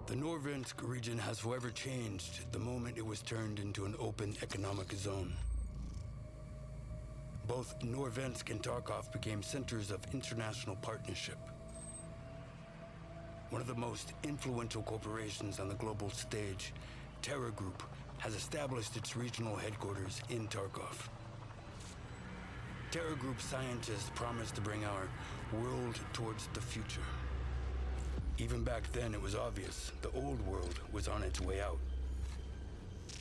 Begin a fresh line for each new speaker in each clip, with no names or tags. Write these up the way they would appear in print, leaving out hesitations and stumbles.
The Norvensk region has forever changed the moment it was turned into an open economic zone. Both Norvensk and Tarkov became centers of international partnership. One of the most influential corporations on the global stage, Terra Group, has established its regional headquarters in Tarkov. Terra Group scientists promised to bring our world towards the future. Even back then, it was obvious the old world was on its way out.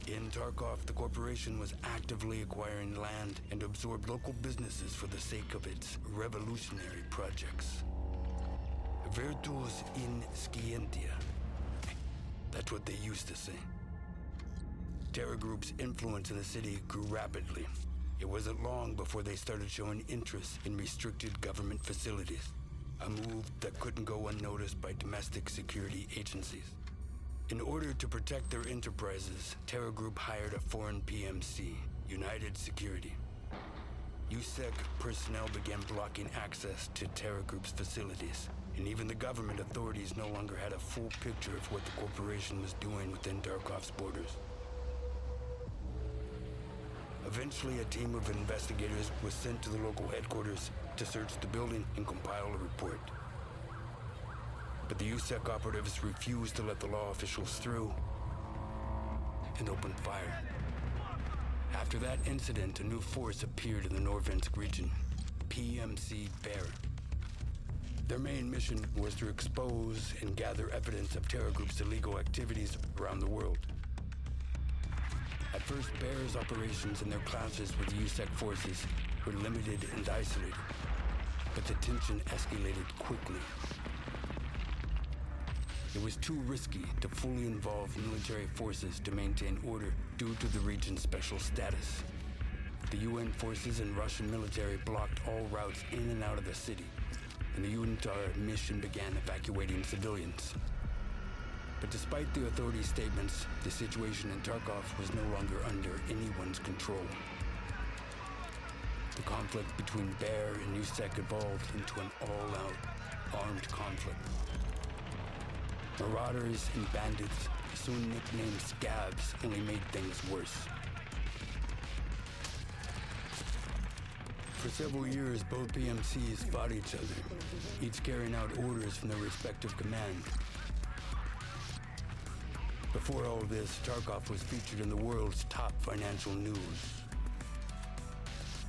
In Tarkov, the corporation was actively acquiring land and absorbed local businesses for the sake of its revolutionary projects. Virtus in scientia. That's what they used to say. Terra Group's influence in the city grew rapidly. It wasn't long before they started showing interest in restricted government facilities, a move that couldn't go unnoticed by domestic security agencies. In order to protect their enterprises, Terra Group hired a foreign PMC, United Security. USEC personnel began blocking access to Terra Group's facilities, and even the government authorities no longer had a full picture of what the corporation was doing within Tarkov's borders. Eventually, a team of investigators was sent to the local headquarters to search the building and compile a report. But the USEC operatives refused to let the law officials through and opened fire. After that incident, a new force appeared in the Norvensk region, PMC Bear. Their main mission was to expose and gather evidence of Terra Group's illegal activities around the world. At first, Bear's operations and their clashes with the USEC forces were limited and isolated, but the tension escalated quickly. It was too risky to fully involve military forces to maintain order due to the region's special status. The UN forces and Russian military blocked all routes in and out of the city, and the UNTAR mission began evacuating civilians. But despite the authorities' statements, the situation in Tarkov was no longer under anyone's control. The conflict between Bear and USEC evolved into an all-out armed conflict. Marauders and bandits, soon nicknamed scabs, only made things worse. For several years, both PMCs fought each other, each carrying out orders from their respective command. Before all this, Tarkov was featured in the world's top financial news.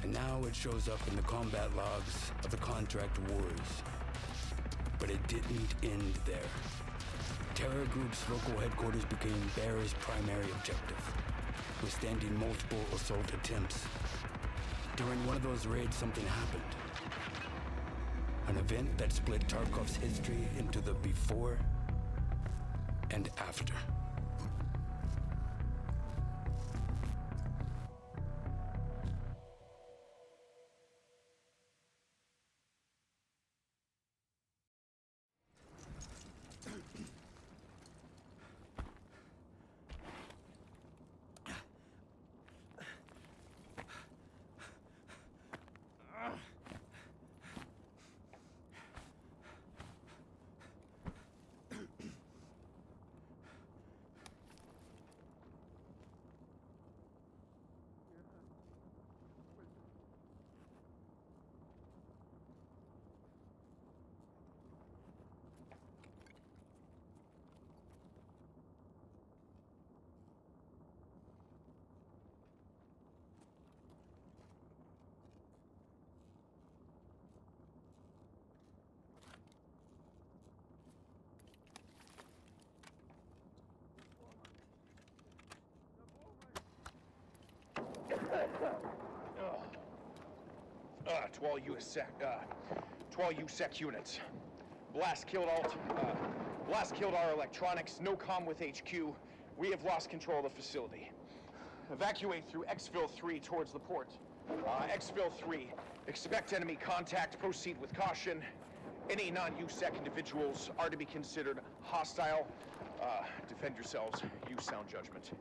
And now it shows up in the combat logs of the contract wars. But it didn't end there. Terra Group's local headquarters became Bear's primary objective, withstanding multiple assault attempts. During one of those raids, something happened. An event that split Tarkov's history into the before and after.
To all USEC units. Blast killed our electronics, no comm with HQ. We have lost control of the facility. Evacuate through Exfil 3 towards the port. Exfil 3, expect enemy contact, proceed with caution. Any non-USEC individuals are to be considered hostile. Defend yourselves, use sound judgment.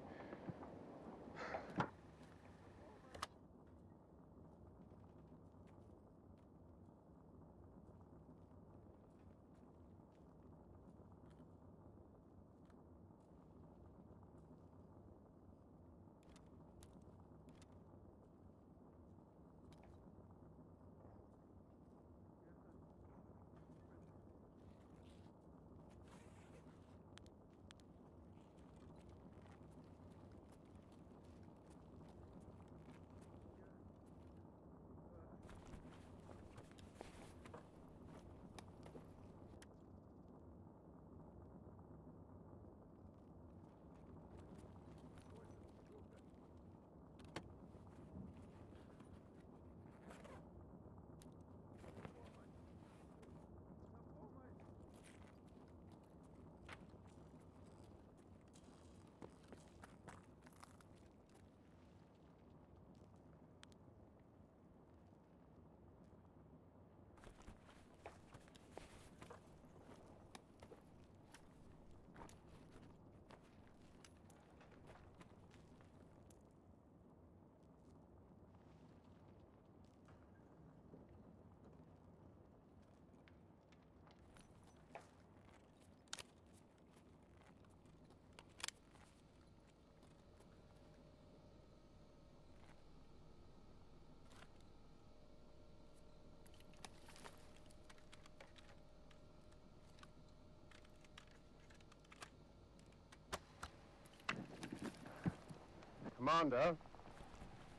Commander,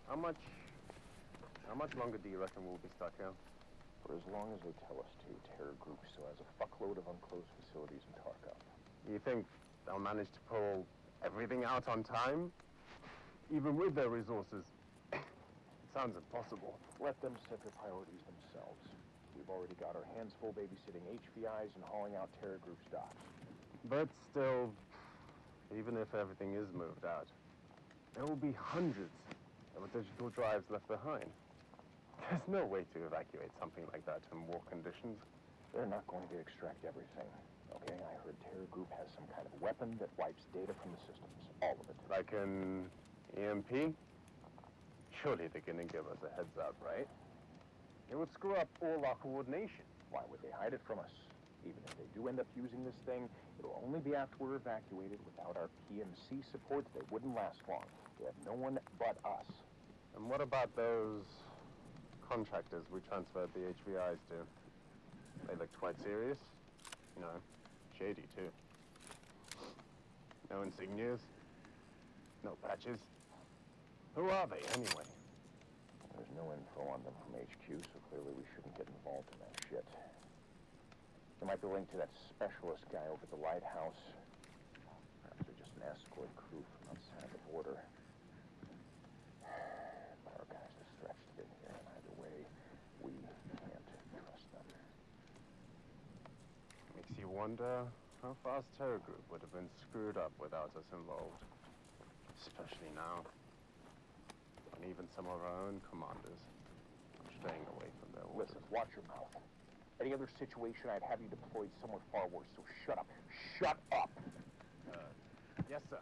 how much longer do you reckon we'll be stuck here?
For as long as they tell us to, Terror Group still has a fuckload of unclosed facilities in Tarkov.
You think they'll manage to pull everything out on time? Even with their resources? It sounds impossible.
Let them set their priorities themselves. We've already got our hands full babysitting HVIs and hauling out Terror Group's docks.
But still, even if everything is moved out, there will be hundreds of digital drives left behind. There's no way to evacuate something like that in war conditions.
They're not going to extract everything. Okay, I heard Terror Group has some kind of weapon that wipes data from the systems. All of it.
Like an EMP? Surely they're gonna give us a heads up, right? It would screw up all our coordination.
Why would they hide it from us? Even if they do end up using this thing, it'll only be after we're evacuated. Without our PMC support, they wouldn't last long. They have no one but us.
And what about those contractors we transferred the HVIs to? They looked quite serious. You know, shady too. No insignias. No patches. Who are they anyway?
There's no info on them from HQ, so clearly we shouldn't get involved in that shit. They might be linked to that specialist guy over at the lighthouse. Perhaps they're just an escort crew from outside the border. But our guys are stretched thin here, and either way, we can't trust them.
Makes you wonder how fast Terror Group would have been screwed up without us involved. Especially now. And even some of our own commanders are staying away from their orders.
Listen, watch your mouth. Any other situation, I'd have you deployed somewhere far worse, so shut up. Shut up!
Yes, sir.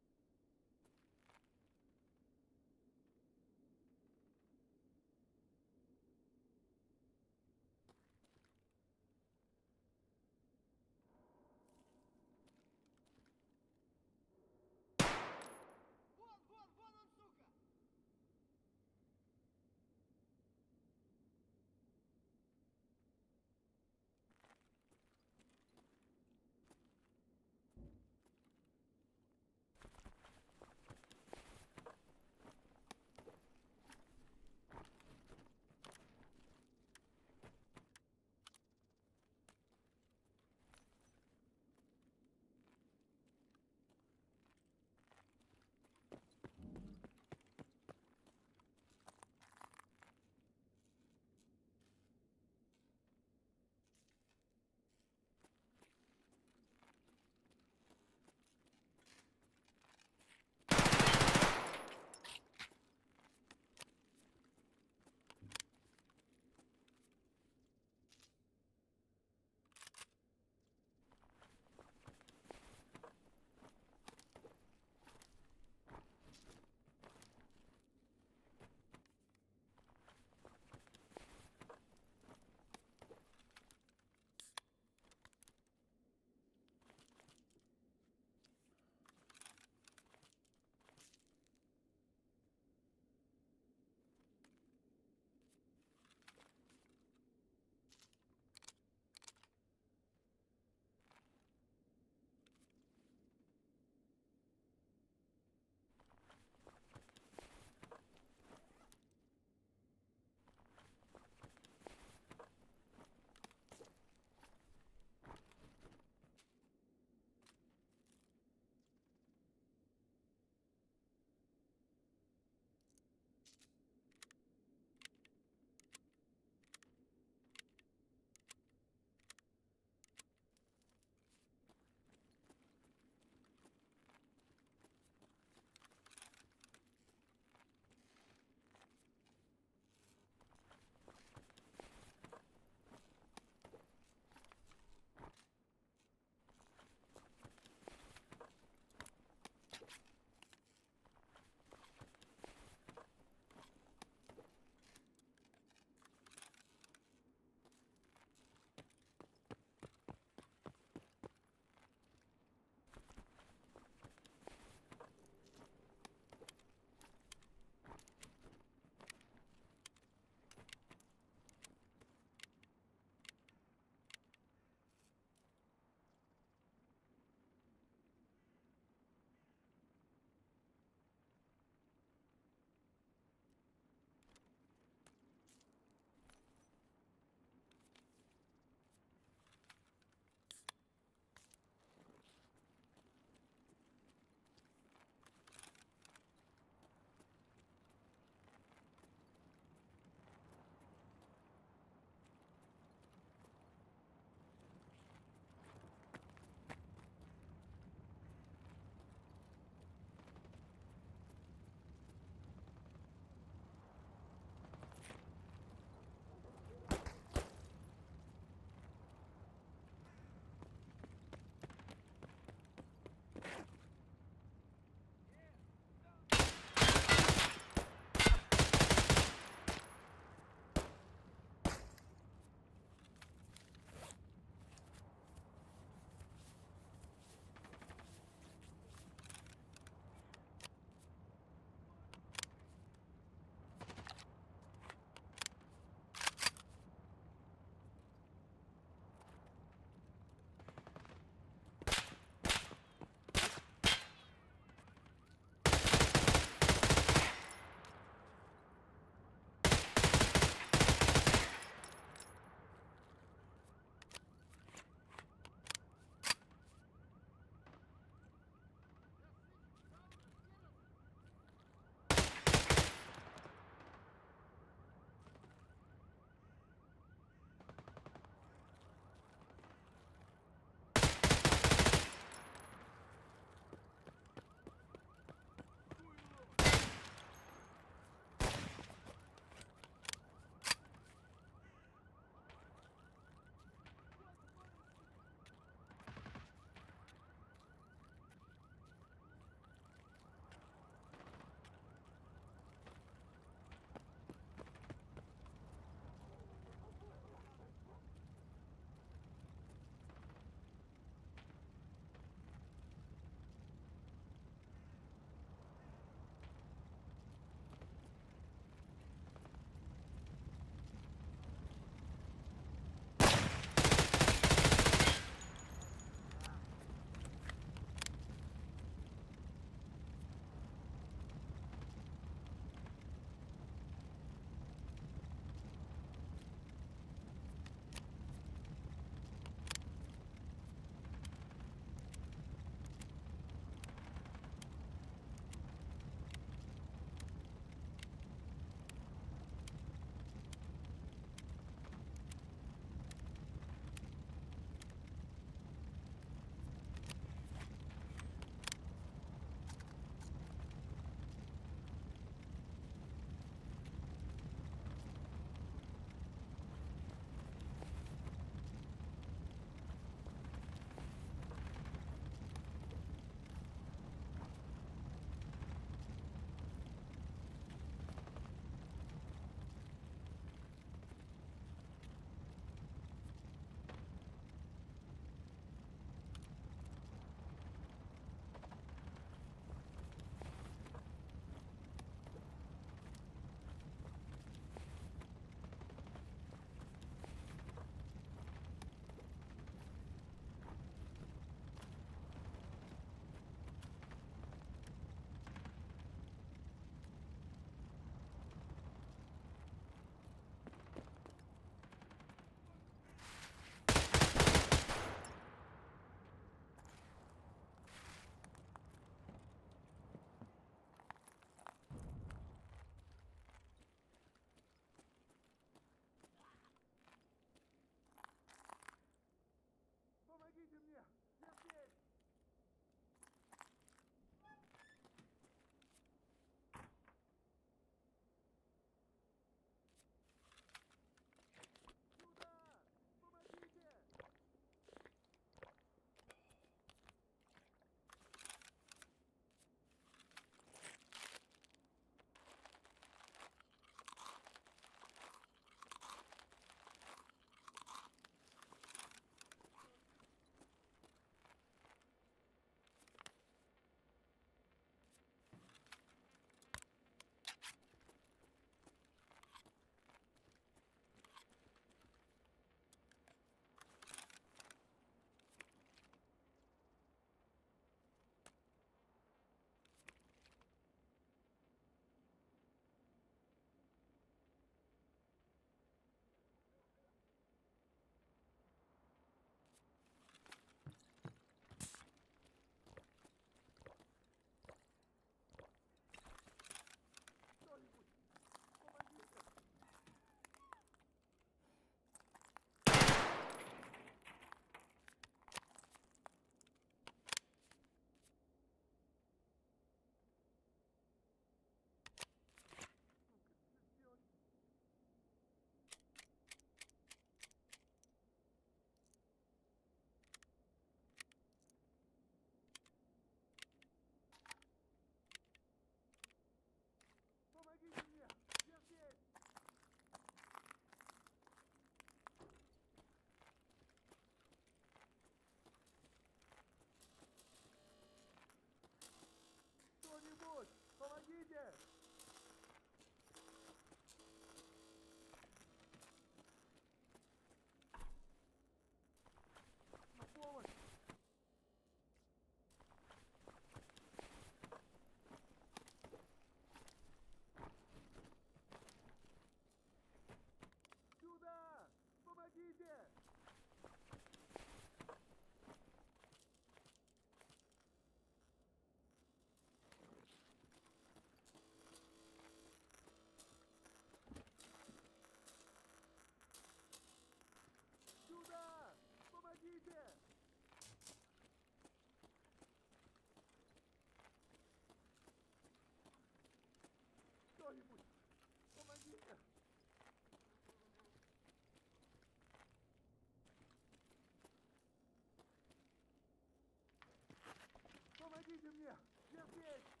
interfered!